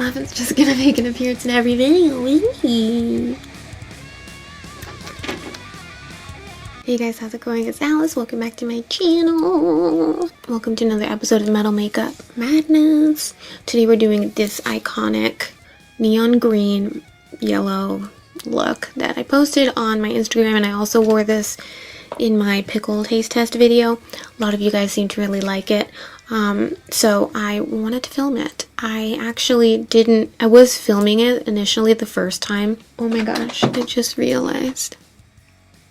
Muffin's just gonna make an appearance in every video. Hey guys, how's it going? It's Alice. Welcome back to my channel. Welcome to another episode of Metal Makeup Madness. Today we're doing this iconic neon green yellow look that I posted on my Instagram, and I also wore this in my pickle taste test video. A lot of you guys seem to really like it. So I wanted to film it. I was filming it initially the first time. Oh my gosh, I just realized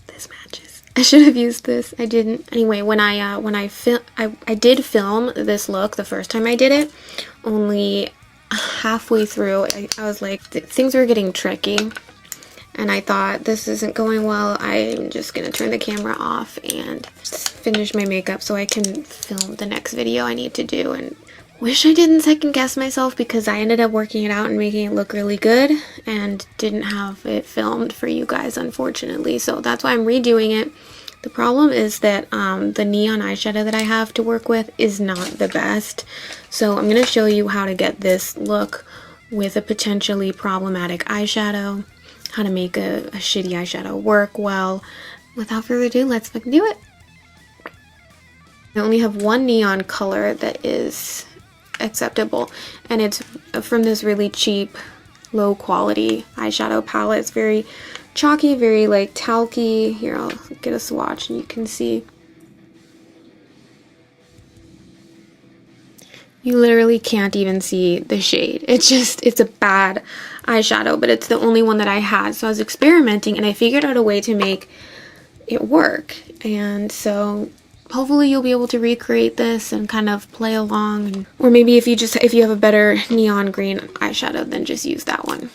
this matches. I should have used this. I didn't. Anyway, I did film this look the first time I did it. Only halfway through, I was like, things were getting tricky. And I thought, this isn't going well. I'm just gonna turn the camera off and finish my makeup so I can film the next video I need to do. And wish I didn't second guess myself, because I ended up working it out and making it look really good and didn't have it filmed for you guys, unfortunately. So that's why I'm redoing it. The problem is that the neon eyeshadow that I have to work with is not the best. So I'm gonna show you how to get this look with a potentially problematic eyeshadow. How to make a shitty eyeshadow work well. Without further ado, let's fucking do it. I only have one neon color that is acceptable, and it's from this really cheap, low quality eyeshadow palette. It's very chalky, very like talky. Here, I'll get a swatch and you can see. You literally can't even see the shade. It's a bad eyeshadow, but it's the only one that I had. So I was experimenting and I figured out a way to make it work. And so hopefully you'll be able to recreate this and kind of play along. Or maybe if you have a better neon green eyeshadow, then just use that one.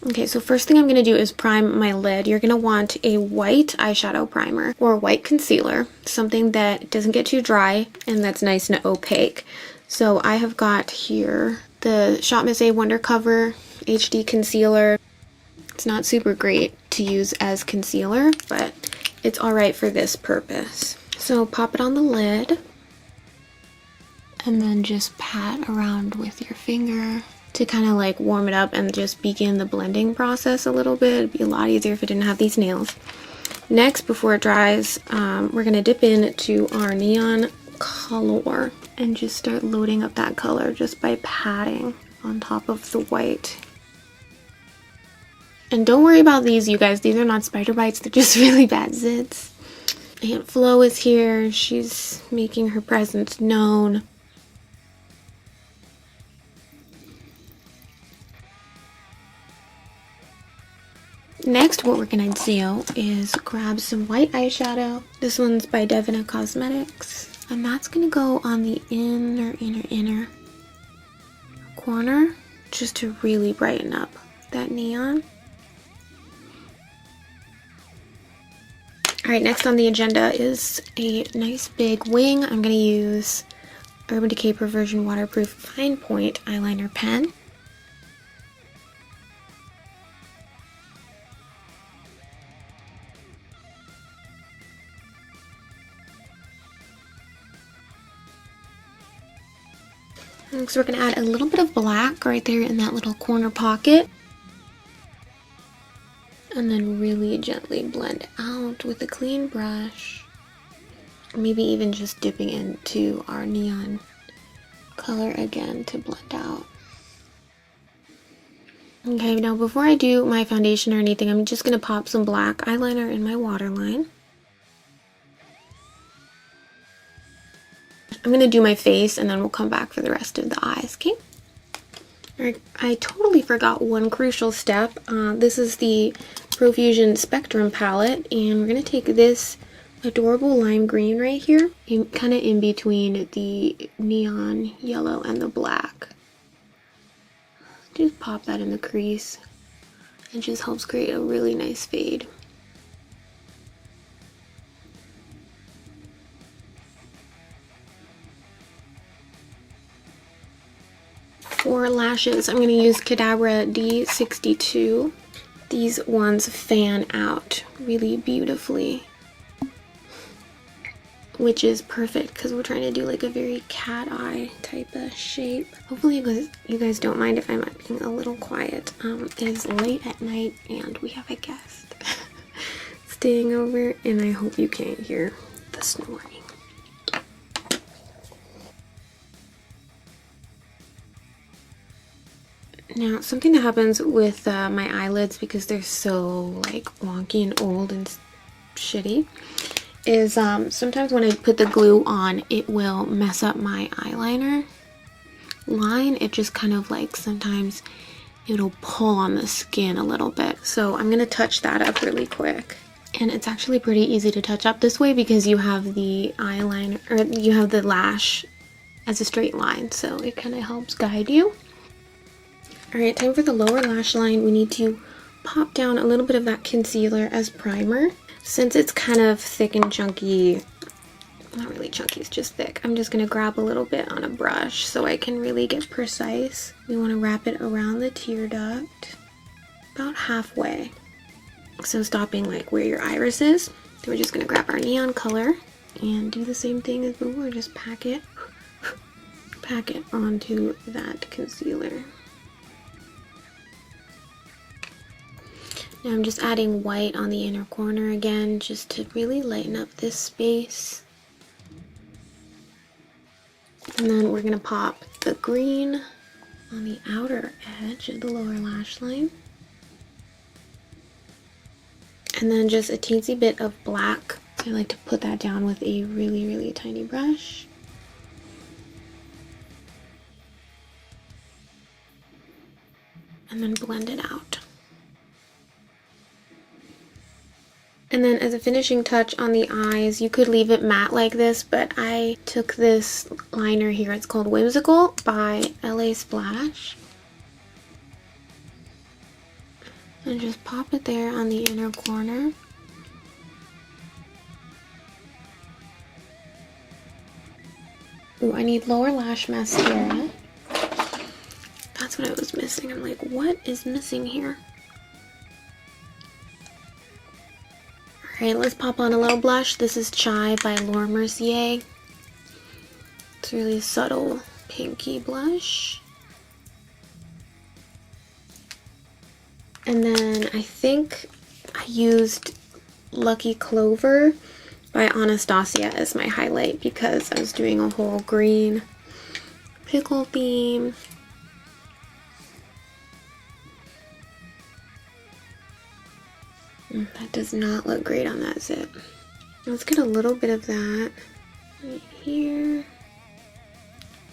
Okay, so first thing I'm going to do is prime my lid. You're going to want a white eyeshadow primer or a white concealer, something that doesn't get too dry and that's nice and opaque. So I have got here the Shop Miss A Wonder Cover HD Concealer. It's not super great to use as concealer, but it's alright for this purpose. So pop it on the lid and then just pat around with your finger to kind of like warm it up and just begin the blending process a little bit. It'd be a lot easier if I didn't have these nails. Next, before it dries, we're going to dip into our neon color and just start loading up that color just by patting on top of the white. And don't worry about these, you guys. These are not spider bites. They're just really bad zits. Aunt Flo is here. She's making her presence known. Next, what we're gonna do is grab some white eyeshadow. This one's by Devina Cosmetics. And that's gonna go on the inner corner, just to really brighten up that neon. Alright, next on the agenda is a nice big wing. I'm gonna use Urban Decay Perversion Waterproof Fine Point Eyeliner Pen. So we're going to add a little bit of black right there in that little corner pocket. And then really gently blend out with a clean brush. Maybe even just dipping into our neon color again to blend out. Okay, now before I do my foundation or anything, I'm just going to pop some black eyeliner in my waterline. I'm going to do my face and then we'll come back for the rest of the eyes, okay? Alright, I totally forgot one crucial step. This is the Profusion Spectrum palette, and we're going to take this adorable lime green right here, kind of in between the neon yellow and the black. Just pop that in the crease. It just helps create a really nice fade. For lashes, I'm going to use Cadabra D62. These ones fan out really beautifully which is perfect because we're trying to do like a very cat eye type of shape. Hopefully you guys don't mind if I'm being a little quiet. It is late at night and we have a guest staying over, and I hope you can't hear the snoring. Now, something that happens with my eyelids, because they're so like wonky and old and shitty, is sometimes when I put the glue on, it will mess up my eyeliner line. It just kind of like, sometimes it'll pull on the skin a little bit. So I'm gonna touch that up really quick. And it's actually pretty easy to touch up this way because you have the eyeliner, or you have the lash as a straight line, so it kind of helps guide you. Alright, time for the lower lash line. We need to pop down a little bit of that concealer as primer. Since it's kind of thick and chunky, not really chunky, it's just thick, I'm just going to grab a little bit on a brush so I can really get precise. We want to wrap it around the tear duct, about halfway. So stopping like where your iris is. Then we're just going to grab our neon color and do the same thing as before, just pack it onto that concealer. Now I'm just adding white on the inner corner again, just to really lighten up this space. And then we're gonna pop the green on the outer edge of the lower lash line. And then just a teensy bit of black. So I like to put that down with a really, really tiny brush. And then blend it out. And then as a finishing touch on the eyes, you could leave it matte like this, but I took this liner here. It's called Whimsical by LA Splash. And just pop it there on the inner corner. Ooh, I need lower lash mascara. That's what I was missing. I'm like, what is missing here? Alright, let's pop on a little blush. This is Chai by Laura Mercier. It's really subtle pinky blush. And then I think I used Lucky Clover by Anastasia as my highlight because I was doing a whole green pickle theme. That does not look great on that zip. Let's get a little bit of that right here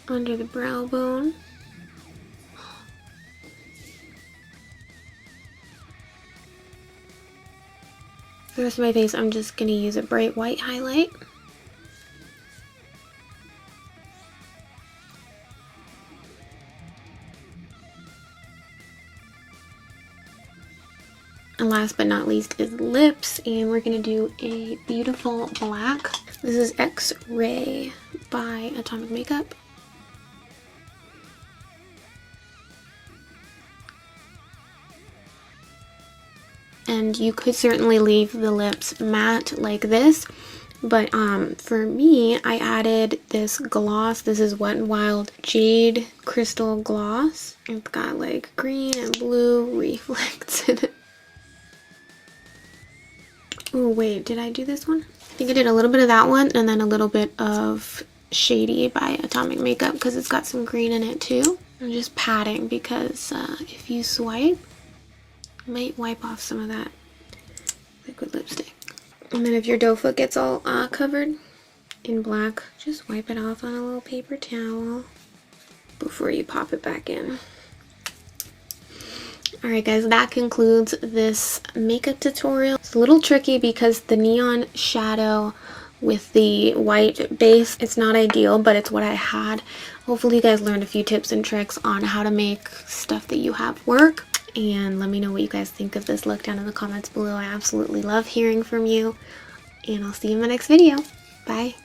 under the brow bone. For the rest of my face, I'm just going to use a bright white highlight. And last but not least is lips, and we're going to do a beautiful black. This is X-Ray by Atomic Makeup. And you could certainly leave the lips matte like this, but for me, I added this gloss. This is Wet n Wild Jade Crystal Gloss. It's got like green and blue reflects in it. Oh wait, did I do this one? I think I did a little bit of that one and then a little bit of Shady by Atomic Makeup because it's got some green in it too. I'm just patting because if you swipe, you might wipe off some of that liquid lipstick. And then if your doe foot gets all covered in black, just wipe it off on a little paper towel before you pop it back in. Alright guys, that concludes this makeup tutorial. It's a little tricky because the neon shadow with the white base, it's not ideal, but it's what I had. Hopefully you guys learned a few tips and tricks on how to make stuff that you have work. And let me know what you guys think of this look down in the comments below. I absolutely love hearing from you. And I'll see you in my next video. Bye.